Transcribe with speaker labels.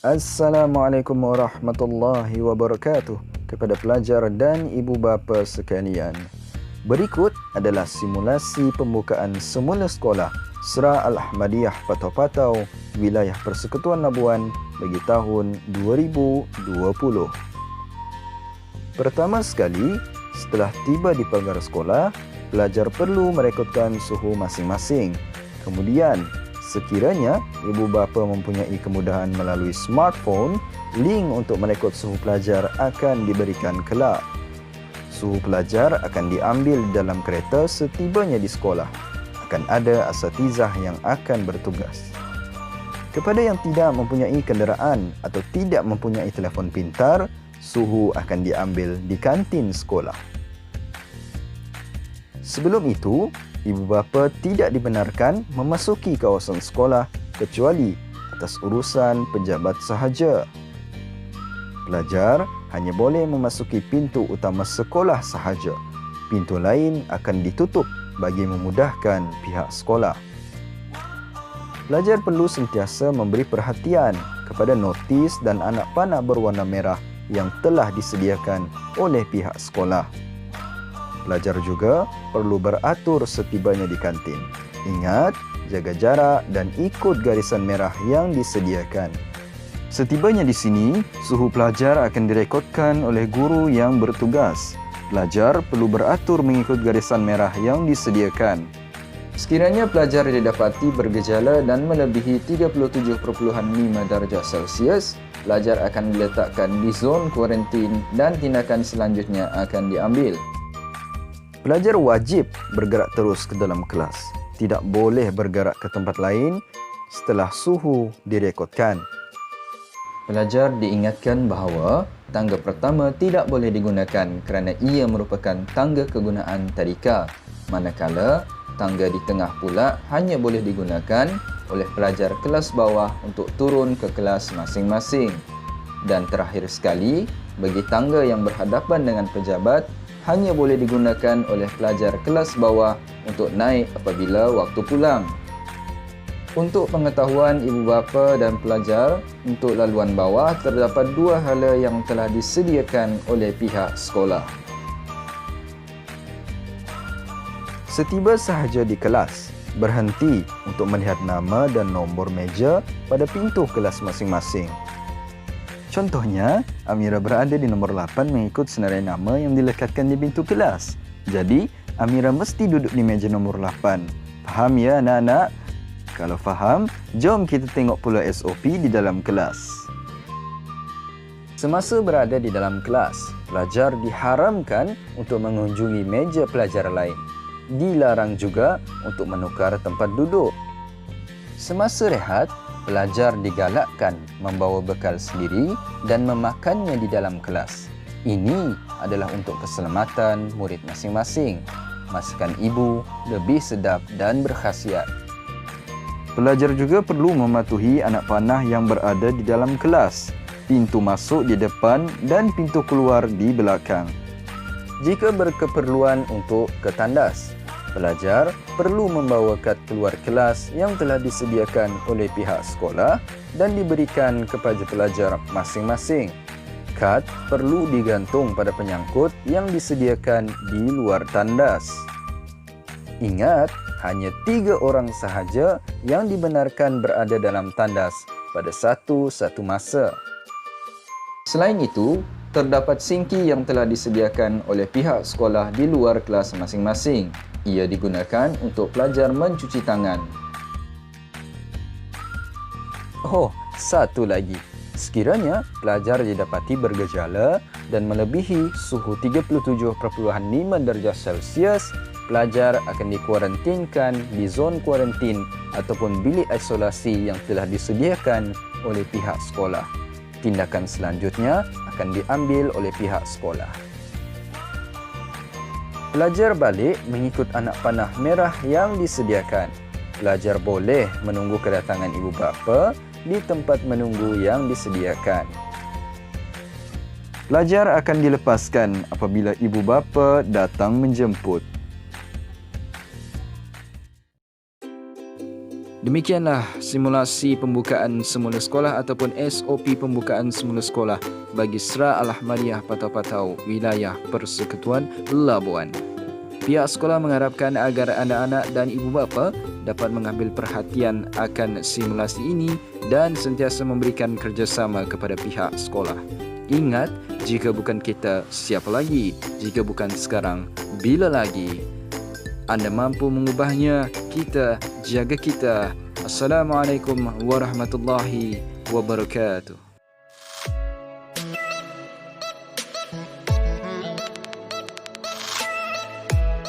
Speaker 1: Assalamualaikum warahmatullahi wabarakatuh kepada pelajar dan ibu bapa sekalian. Berikut adalah simulasi pembukaan semula sekolah Serah Al-Ahmadiyah Patau-Patau, Wilayah Persekutuan Labuan bagi tahun 2020. Pertama sekali, setelah tiba di pagar sekolah, pelajar perlu merekodkan suhu masing-masing. Kemudian, sekiranya ibu bapa mempunyai kemudahan melalui smartphone, link untuk merekod suhu pelajar akan diberikan kelak. Suhu pelajar akan diambil dalam kereta setibanya di sekolah. Akan ada asatizah yang akan bertugas. Kepada yang tidak mempunyai kenderaan atau tidak mempunyai telefon pintar, suhu akan diambil di kantin sekolah. Sebelum itu, ibu bapa tidak dibenarkan memasuki kawasan sekolah kecuali atas urusan pejabat sahaja. Pelajar hanya boleh memasuki pintu utama sekolah sahaja. Pintu lain akan ditutup bagi memudahkan pihak sekolah. Pelajar perlu sentiasa memberi perhatian kepada notis dan anak panah berwarna merah yang telah disediakan oleh pihak sekolah. Pelajar juga perlu beratur setibanya di kantin. Ingat, jaga jarak dan ikut garisan merah yang disediakan. Setibanya di sini, suhu pelajar akan direkodkan oleh guru yang bertugas. Pelajar perlu beratur mengikut garisan merah yang disediakan. Sekiranya pelajar didapati bergejala dan melebihi 37.5 darjah Celsius, pelajar akan diletakkan di zon kuarantin dan tindakan selanjutnya akan diambil. Pelajar wajib bergerak terus ke dalam kelas. Tidak boleh bergerak ke tempat lain setelah suhu direkodkan. Pelajar diingatkan bahawa tangga pertama tidak boleh digunakan kerana ia merupakan tangga kegunaan tadika. Manakala tangga di tengah pula hanya boleh digunakan oleh pelajar kelas bawah untuk turun ke kelas masing-masing. Dan terakhir sekali, bagi tangga yang berhadapan dengan pejabat, hanya boleh digunakan oleh pelajar kelas bawah untuk naik apabila waktu pulang. Untuk pengetahuan ibu bapa dan pelajar, untuk laluan bawah terdapat dua hala yang telah disediakan oleh pihak sekolah. Setiba sahaja di kelas, berhenti untuk melihat nama dan nombor meja pada pintu kelas masing-masing. Contohnya, Amira berada di nombor 8 mengikut senarai nama yang dilekatkan di pintu kelas. Jadi, Amira mesti duduk di meja nombor 8. Faham ya anak-anak? Kalau faham, jom kita tengok pula SOP di dalam kelas. Semasa berada di dalam kelas, pelajar diharamkan untuk mengunjungi meja pelajar lain. Dilarang juga untuk menukar tempat duduk. Semasa rehat, pelajar digalakkan membawa bekal sendiri dan memakannya di dalam kelas. Ini adalah untuk keselamatan murid masing-masing. Masakan ibu lebih sedap dan berkhasiat. Pelajar juga perlu mematuhi anak panah yang berada di dalam kelas. Pintu masuk di depan dan pintu keluar di belakang. Jika berkeperluan untuk ke tandas, pelajar perlu membawa kad keluar kelas yang telah disediakan oleh pihak sekolah dan diberikan kepada pelajar masing-masing. Kad perlu digantung pada penyangkut yang disediakan di luar tandas. Ingat, hanya 3 orang sahaja yang dibenarkan berada dalam tandas pada satu masa. Selain itu, terdapat sinki yang telah disediakan oleh pihak sekolah di luar kelas masing-masing. Ia digunakan untuk pelajar mencuci tangan. Oh, satu lagi. Sekiranya pelajar didapati bergejala dan melebihi suhu 37.5 darjah Celsius, pelajar akan dikuarantinkan di zon kuarantin ataupun bilik isolasi yang telah disediakan oleh pihak sekolah. Tindakan selanjutnya akan diambil oleh pihak sekolah. Pelajar balik mengikut anak panah merah yang disediakan. Pelajar boleh menunggu kedatangan ibu bapa di tempat menunggu yang disediakan. Pelajar akan dilepaskan apabila ibu bapa datang menjemput.
Speaker 2: Demikianlah simulasi pembukaan semula sekolah ataupun SOP pembukaan semula sekolah bagi Sra Al-Ahmadiyah Patau-Patau, wilayah Persekutuan Labuan. Pihak sekolah mengharapkan agar anak-anak dan ibu bapa dapat mengambil perhatian akan simulasi ini dan sentiasa memberikan kerjasama kepada pihak sekolah. Ingat, jika bukan kita, siapa lagi? Jika bukan sekarang, bila lagi? Anda mampu mengubahnya, kita jaga kita. Assalamualaikum warahmatullahi wabarakatuh.